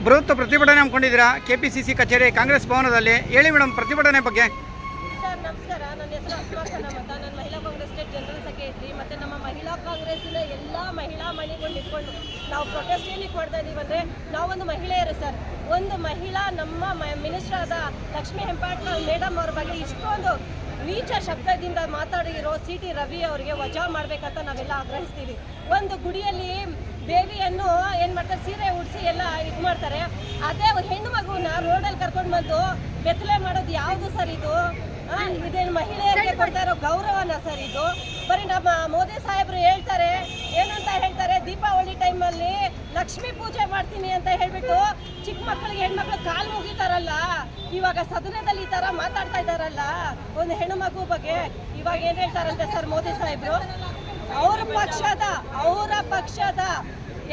ಬೃಹತ್ ಪ್ರತಿಭಟನೆ ಹಮ್ಮಿಕೊಂಡಿದ್ದೀರಾ ಕೆಪಿಸಿಸಿ ಕಚೇರಿ ಕಾಂಗ್ರೆಸ್ ಭವನದಲ್ಲಿ. ಹೇಳಿ ಮೇಡಮ್, ಪ್ರತಿಭಟನೆ ಬಗ್ಗೆ. ಸರ್ ನಮಸ್ಕಾರ, ನನ್ನ ಹೆಸರು ಅಸ್ಮಾ ಖಾನಮ್ ಅಂತ. ನಾನು ಮಹಿಳಾ ಕಾಂಗ್ರೆಸ್ ಸ್ಟೇಟ್ ಜನರಲ್ ಸೆಕ್ರೆಟರಿ. ಮತ್ತು ನಮ್ಮ ಮಹಿಳಾ ಕಾಂಗ್ರೆಸ್ಸಿನ ಎಲ್ಲ ಮಹಿಳಾ ಮಣಿಗಳು ಇಟ್ಕೊಂಡು ನಾವು ಪ್ರೊಟೆಸ್ಟ್ ಏನಕ್ಕೆ ಮಾಡ್ತಾ ಇದ್ದೀವಿ ಅಂದರೆ, ನಾವೊಂದು ಮಹಿಳೆಯರು ಸರ್. ಒಂದು ಮಹಿಳಾ ನಮ್ಮ ಮಿನಿಸ್ಟರ್ ಆದ ಲಕ್ಷ್ಮೀ ಹೆಬ್ಬಾಳ್ಕರ್ ಮೇಡಮ್ ಅವ್ರ ಬಗ್ಗೆ ಇಷ್ಟೊಂದು ನೀಚ ಶಬ್ದದಿಂದ ಮಾತಾಡಿರೋ ಸಿ.ಟಿ. ರವಿ ಅವರಿಗೆ ವಜಾ ಮಾಡಬೇಕಂತ ನಾವೆಲ್ಲ ಆಗ್ರಹಿಸ್ತೀವಿ. ಒಂದು ಗುಡಿಯಲ್ಲಿ ದೇವಿಯನ್ನು ಏನು ಮಾಡ್ತಾರೆ, ಸೀರೆ ಉಡಿಸಿ ಎಲ್ಲ ಇದು ಮಾಡ್ತಾರೆ. ಅದೇ ಹೆಣ್ಣು ಮಗುನ ರೋಡಲ್ಲಿ ಕರ್ಕೊಂಡು ಬಂದು ಬೆತ್ತಲೆ ಮಾಡೋದು ಯಾವುದು ಸರ್ ಇದು? ಇದೇನು ಮಹಿಳೆಯರಿಗೆ ಕೊಡ್ತಾ ಇರೋ ಗೌರವನ ಸರ್ ಇದು? ಬರೀ ನಮ್ಮ ಮೋದಿ ಸಾಹೇಬರು ಹೇಳ್ತಾರೆ, ಏನಂತ ಹೇಳ್ತಾರೆ, ದೀಪಾವಳಿ ಟೈಮಲ್ಲಿ ಲಕ್ಷ್ಮೀ ಪೂಜೆ ಮಾಡ್ತೀನಿ ಅಂತ ಹೇಳ್ಬಿಟ್ಟು ಚಿಕ್ಕ ಮಕ್ಕಳಿಗೆ ಹೆಣ್ಮಕ್ಳು ಕಾಲು ಮುಗಿತಾರಲ್ಲ, ಇವಾಗ ಸದನದಲ್ಲಿ ಈ ಥರ ಮಾತಾಡ್ತಾ ಇದ್ದಾರಲ್ಲ ಒಂದು ಹೆಣ್ಣು ಮಗು ಬಗ್ಗೆ. ಇವಾಗ ಏನು ಹೇಳ್ತಾರಂತೆ ಸರ್ ಮೋದಿ ಸಾಹೇಬರು, ಅವರ ಪಕ್ಷದ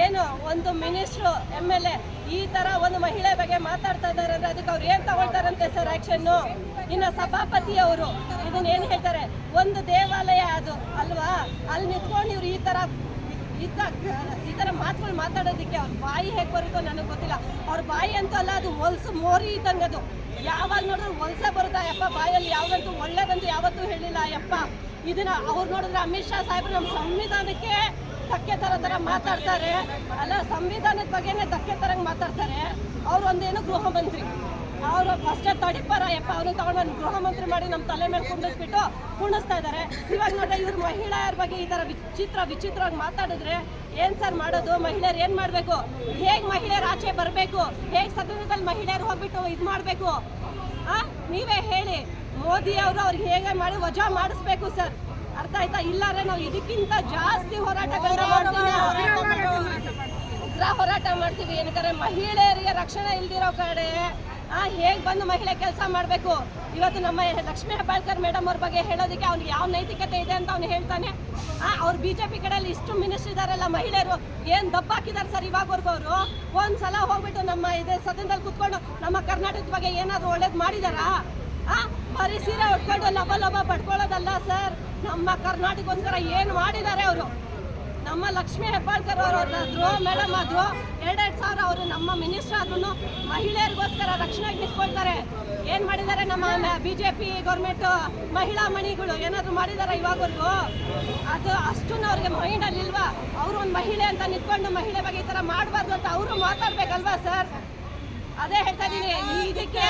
ಏನು ಒಂದು ಮಿನಿಸ್ಟ್ರು MLA ಈ ಥರ ಒಂದು ಮಹಿಳೆ ಬಗ್ಗೆ ಮಾತಾಡ್ತಾ ಇದ್ದಾರೆ ಅಂದರೆ ಅದಕ್ಕೆ ಅವ್ರು ಏನು ತಗೊಳ್ತಾರಂತೆ ಸರ್ ಆ್ಯಕ್ಷನ್ನು? ಇನ್ನು ಸಭಾಪತಿ ಅವರು ಇದನ್ನ ಏನು ಹೇಳ್ತಾರೆ, ಒಂದು ದೇವಾಲಯ ಅದು ಅಲ್ವಾ, ಅಲ್ಲಿ ನಿಂತ್ಕೊಂಡು ಇವ್ರು ಈ ಥರ ಮಾತುಗಳು ಮಾತಾಡೋದಕ್ಕೆ ಅವ್ರ ಬಾಯಿ ಹೇಗೆ ಬರುತ್ತೋ ನನಗೆ ಗೊತ್ತಿಲ್ಲ. ಅವ್ರ ಬಾಯಿ ಅಂತೂ ಅಲ್ಲ, ಅದು ಹೊಲಸು ಮೋರಿ ಇದ್ದಂಗೆ. ಅದು ಯಾವಾಗ ನೋಡಿದ್ರು ಹೊಲಸೆ ಬರುತ್ತಾ ಯಪ್ಪ ಬಾಯಲ್ಲಿ, ಯಾವ್ದಂತೂ ಒಳ್ಳೇದಂತೂ ಯಾವತ್ತೂ ಹೇಳಿಲ್ಲ ಯಪ್ಪ. ಇದನ್ನ ಅವ್ರು ನೋಡಿದ್ರೆ ಅಮಿತ್ ಶಾ ಸಾಹೇಬ್ರು ನಮ್ಮ ಸಂವಿಧಾನಕ್ಕೆ ಧಕ್ಕೆ ಥರ ಮಾತಾಡ್ತಾರೆ ಅಲ್ಲ, ಸಂವಿಧಾನದ ಬಗ್ಗೆನೇ ಧಕ್ಕೆ ಥರಂಗೆ ಮಾತಾಡ್ತಾರೆ. ಅವ್ರು ಒಂದೇನು ಗೃಹ ಮಂತ್ರಿ, ಅವರು ಫಸ್ಟೇ ತಡಿಪಾರ ಯಪ್ಪ, ಅವ್ರನ್ನ ತಗೊಂಡು ನಾನು ಗೃಹ ಮಂತ್ರಿ ಮಾಡಿ ನಮ್ಮ ತಲೆ ಮೇಲೆ ಕುಣಿಸ್ತಾ ಇದ್ದಾರೆ. ಇವಾಗ ನೋಡ್ರೆ ಇವ್ರು ಮಹಿಳೆಯರ ಬಗ್ಗೆ ಈ ಥರ ವಿಚಿತ್ರವಾಗಿ ಮಾತಾಡಿದ್ರೆ ಏನು ಸರ್ ಮಾಡೋದು? ಮಹಿಳೆಯರು ಏನು ಮಾಡಬೇಕು? ಹೇಗೆ ಮಹಿಳೆಯರು ಆಚೆ ಬರಬೇಕು? ಹೇಗೆ ಸದನದಲ್ಲಿ ಮಹಿಳೆಯರು ಹೋಗ್ಬಿಟ್ಟು ಇದು ಮಾಡಬೇಕು? ನೀವೇ ಹೇಳಿ. ಮೋದಿ ಅವರು ಅವ್ರಿಗೆ ಹೇಗೆ ಮಾಡಿ ವಜಾ ಮಾಡಿಸ್ಬೇಕು ಸರ್, ಅರ್ಥ ಆಯ್ತಾ? ಇಲ್ಲಾರೆ ನಾವು ಇದಕ್ಕಿಂತ ಜಾಸ್ತಿ ಹೋರಾಟಗಳನ್ನ ಹೋರಾಟ ಮಾಡ್ತೀವಿ. ಏನಂತಾರೆ, ಮಹಿಳೆಯರಿಗೆ ರಕ್ಷಣೆ ಇಲ್ದಿರೋ ಕಡೆ ಹೇಗೆ ಬಂದು ಮಹಿಳೆ ಕೆಲಸ ಮಾಡಬೇಕು? ಇವತ್ತು ನಮ್ಮ ಲಕ್ಷ್ಮೀ ಹೆಬ್ಬಾಳ್ಕರ್ ಮೇಡಮ್ ಅವ್ರ ಬಗ್ಗೆ ಹೇಳೋದಕ್ಕೆ ಅವ್ನಿಗೆ ಯಾವ ನೈತಿಕತೆ ಇದೆ ಅಂತ ಅವ್ನು ಹೇಳ್ತಾನೆ. ಅವ್ರು BJP ಕಡೆಯಲ್ಲಿ ಇಷ್ಟು ಮಿನಿಸ್ಟರ್ ಇದಾರಲ್ಲ, ಮಹಿಳೆಯರು ಏನು ದಬ್ಬಾಕಿದ್ದಾರೆ ಸರ್ ಇವಾಗವರೆಗೂ. ಅವರು ಒಂದ್ಸಲ ಹೋಗ್ಬಿಟ್ಟು ನಮ್ಮ ಇದೇ ಸದನದಲ್ಲಿ ಕೂತ್ಕೊಂಡು ನಮ್ಮ ಕರ್ನಾಟಕದ ಬಗ್ಗೆ ಏನಾದರೂ ಒಳ್ಳೇದು ಮಾಡಿದಾರಾ? ಬರೀ ಸೀರೆ ಉಟ್ಕೊಂಡು ಲಬ ಪಡ್ಕೊಳ್ಳೋದಲ್ಲ ಸರ್. ನಮ್ಮ ಕರ್ನಾಟಕಕ್ಕೋಸ್ಕರ ಏನು ಮಾಡಿದ್ದಾರೆ ಅವರು? ನಮ್ಮ ಲಕ್ಷ್ಮೀ ಹೆಬ್ಬಾಳ್ಕರ್ ಅವರಾದ್ರು, ಮೇಡಮ್ ಆದ್ರು 2,000 ಅವರು ನಮ್ಮ ಮಿನಿಸ್ಟರ್ ಆದ್ರೂ ಮಹಿಳೆಯರಿಗೋಸ್ಕರ ರಕ್ಷಣೆಗೆ ನಿಂತ್ಕೊಳ್ತಾರೆ. ಏನು ಮಾಡಿದ್ದಾರೆ ನಮ್ಮ BJP ಗೌರ್ಮೆಂಟ್? ಮಹಿಳಾ ಮಣಿಗಳು ಏನಾದರೂ ಮಾಡಿದಾರ ಇವಾಗವರೆಗೂ? ಅದು ಅಷ್ಟನ್ನು ಅವ್ರಿಗೆ ಮೈಂಡಲ್ಲಿ ಇಲ್ವಾ? ಅವರು ಒಂದು ಮಹಿಳೆ ಅಂತ ನಿಂತ್ಕೊಂಡು ಮಹಿಳೆ ಬಗ್ಗೆ ಈ ಥರ ಮಾಡಬಾರ್ದು ಅಂತ ಅವರು ಮಾತಾಡ್ಬೇಕಲ್ವಾ ಸರ್? ಅದೇ ಹೇಳ್ತಾ ಇದ್ದೀನಿ. ಇದಕ್ಕೆ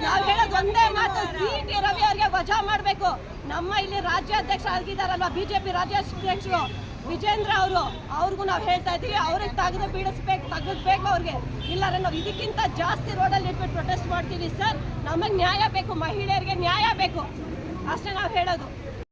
ನಾವು ಹೇಳೋದು ಒಂದೇ ಮಾತು, ಸಿ.ಟಿ. ರವಿ ಅವ್ರಿಗೆ ವಜಾ ಮಾಡಬೇಕು. ನಮ್ಮ ಇಲ್ಲಿ ರಾಜ್ಯಾಧ್ಯಕ್ಷ ಆಗಿದ್ದಾರಲ್ವ BJP ರಾಜ್ಯಾಧ್ಯಕ್ಷರು ವಿಜೇಂದ್ರ ಅವ್ರಿಗೂ ನಾವು ಹೇಳ್ತಾ ಇದ್ದೀವಿ, ಅವ್ರಿಗೆ ತೆಗೆದ್ಬೇಕು ಅವ್ರಿಗೆ. ಇಲ್ಲಾರೆ ನಾವು ಇದಕ್ಕಿಂತ ಜಾಸ್ತಿ ರೋಡಲ್ಲಿ ಇಟ್ಬಿಟ್ಟು ಪ್ರೊಟೆಸ್ಟ್ ಮಾಡ್ತೀವಿ ಸರ್. ನಮಗೆ ನ್ಯಾಯ ಬೇಕು, ಮಹಿಳೆಯರಿಗೆ ನ್ಯಾಯ ಬೇಕು, ಅಷ್ಟೇ ನಾವು ಹೇಳೋದು.